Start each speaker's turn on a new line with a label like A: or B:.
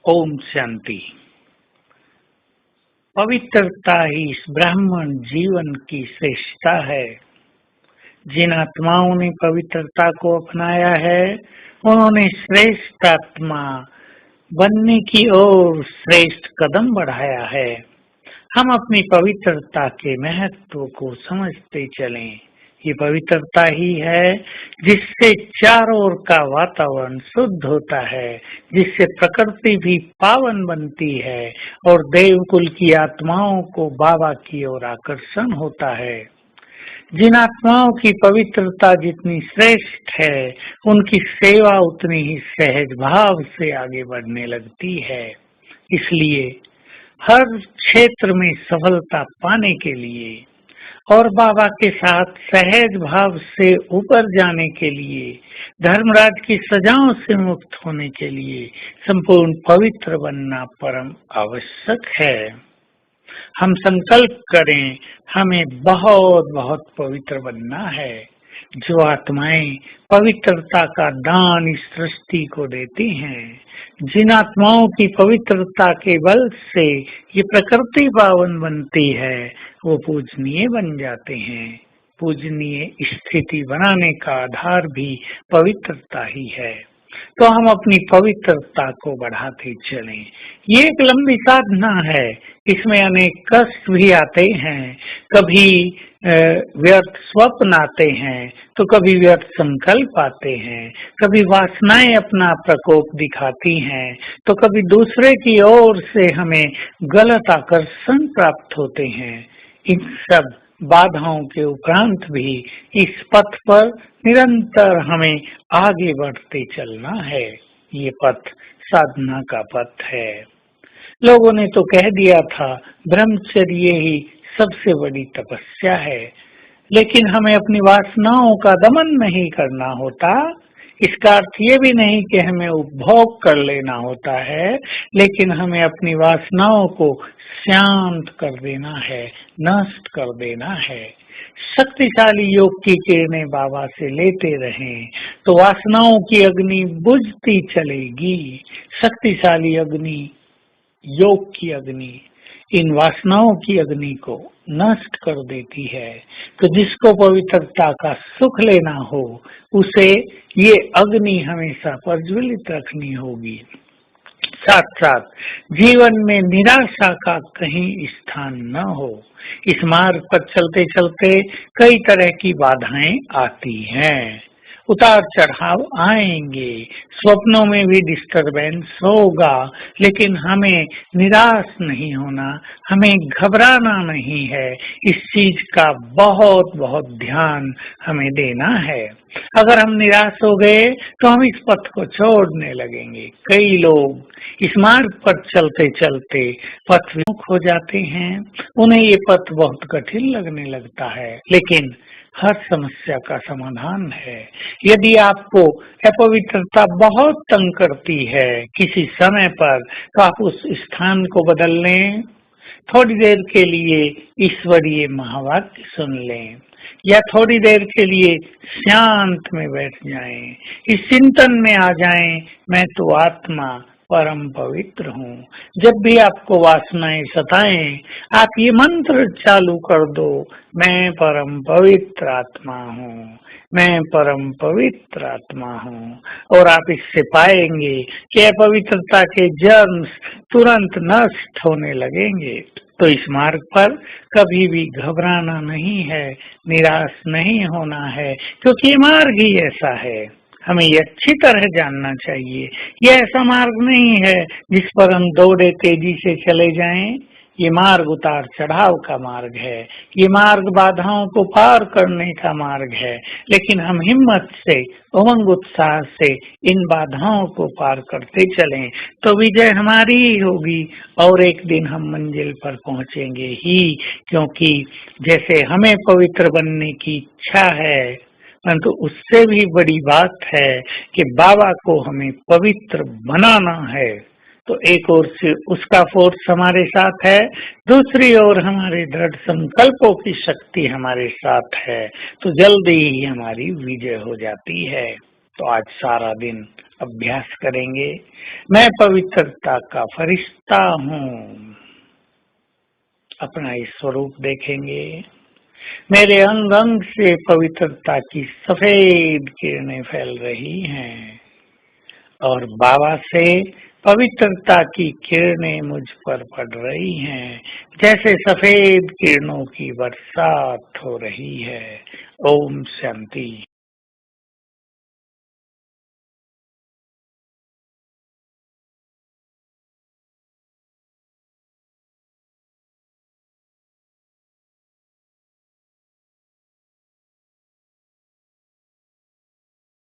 A: ओम शांति। पवित्रता ही इस ब्राह्मण जीवन की श्रेष्ठता है। जिन आत्माओं ने पवित्रता को अपनाया है उन्होंने श्रेष्ठ आत्मा बनने की ओर श्रेष्ठ कदम बढ़ाया है। हम अपनी पवित्रता के महत्व को समझते चलें। ये पवित्रता ही है जिससे चारों ओर का वातावरण शुद्ध होता है, जिससे प्रकृति भी पावन बनती है और देवकुल की आत्माओं को बाबा की ओर आकर्षण होता है। जिन आत्माओं की पवित्रता जितनी श्रेष्ठ है, उनकी सेवा उतनी ही सहज भाव से आगे बढ़ने लगती है। इसलिए हर क्षेत्र में सफलता पाने के लिए और बाबा के साथ सहज भाव से ऊपर जाने के लिए, धर्मराज की सजाओं से मुक्त होने के लिए संपूर्ण पवित्र बनना परम आवश्यक है। हम संकल्प करें, हमें बहुत बहुत पवित्र बनना है। जो आत्माएं पवित्रता का दान इस सृष्टि को देती हैं, जिन आत्माओं की पवित्रता के बल से ये प्रकृति पावन बनती है, वो पूजनीय बन जाते हैं। पूजनीय स्थिति बनाने का आधार भी पवित्रता ही है। तो हम अपनी पवित्रता को बढ़ाते चलें। ये एक लंबी साधना है, इसमें अनेक कष्ट भी आते हैं। कभी व्यर्थ स्वप्न आते हैं, तो कभी व्यर्थ संकल्प आते हैं, कभी वासनाएं अपना प्रकोप दिखाती हैं, तो कभी दूसरे की ओर से हमें गलत आकर्षण प्राप्त होते हैं। इन सब बाधाओं के उपरांत भी इस पथ पर निरंतर हमें आगे बढ़ते चलना है। ये पथ साधना का पथ है। लोगों ने तो कह दिया था ब्रह्मचर्य ही सबसे बड़ी तपस्या है, लेकिन हमें अपनी वासनाओं का दमन नहीं करना होता। इसका अर्थ ये भी नहीं कि हमें उपभोग कर लेना होता है, लेकिन हमें अपनी वासनाओं को शांत कर देना है, नष्ट कर देना है। शक्तिशाली योग की किरणें बाबा से लेते रहें तो वासनाओं की अग्नि बुझती चलेगी। शक्तिशाली अग्नि, योग की अग्नि, इन वासनाओं की अग्नि को नष्ट कर देती है। तो जिसको पवित्रता का सुख लेना हो, उसे ये अग्नि हमेशा प्रज्वलित रखनी होगी। साथ साथ जीवन में निराशा का कहीं स्थान न हो। इस मार्ग पर चलते चलते कई तरह की बाधाएं आती हैं, उतार चढ़ाव आएंगे, स्वप्नों में भी डिस्टरबेंस होगा, लेकिन हमें निराश नहीं होना, हमें घबराना नहीं है। इस चीज का बहुत बहुत ध्यान हमें देना है। अगर हम निराश हो गए तो हम इस पथ को छोड़ने लगेंगे। कई लोग इस मार्ग पर चलते चलते पथ विमुख हो जाते हैं, उन्हें ये पथ बहुत कठिन लगने लगता है। लेकिन हर समस्या का समाधान है। यदि आपको अपवित्रता बहुत तंग करती है किसी समय पर, तो आप उस स्थान को बदल लें, थोड़ी देर के लिए ईश्वरीय महावाक्य सुन लें, या थोड़ी देर के लिए शांत में बैठ जाएं, इस चिंतन में आ जाएं, मैं तो आत्मा परम पवित्र हूँ। जब भी आपको वासनाएं सताएं, आप ये मंत्र चालू कर दो, मैं परम पवित्र आत्मा हूँ, मैं परम पवित्र आत्मा हूँ, और आप इससे पाएंगे कि अपवित्रता के जर्म्स तुरंत नष्ट होने लगेंगे। तो इस मार्ग पर कभी भी घबराना नहीं है, निराश नहीं होना है, क्योंकि ये मार्ग ही ऐसा है। हमें ये अच्छी तरह जानना चाहिए। ये ऐसा मार्ग नहीं है जिस पर हम दौड़े तेजी से चले जाएं। ये मार्ग उतार चढ़ाव का मार्ग है, ये मार्ग बाधाओं को पार करने का मार्ग है। लेकिन हम हिम्मत से, उमंग उत्साह से इन बाधाओं को पार करते चलें तो विजय हमारी ही होगी, और एक दिन हम मंजिल पर पहुंचेंगे ही। क्योंकि जैसे हमें पवित्र बनने की इच्छा है, परंतु उससे भी बड़ी बात है कि बाबा को हमें पवित्र बनाना है। तो एक ओर से उसका फोर्स हमारे साथ है, दूसरी ओर हमारे दृढ़ संकल्पों की शक्ति हमारे साथ है, तो जल्दी ही हमारी विजय हो जाती है। तो आज सारा दिन अभ्यास करेंगे। मैं पवित्रता का फरिश्ता हूँ, अपना इस स्वरूप देखेंगे। मेरे अंग अंग से पवित्रता की सफेद किरणें फैल रही हैं और बाबा से पवित्रता की किरणें मुझ पर पड़ रही हैं, जैसे सफेद किरणों की बरसात हो रही है। ओम शांति।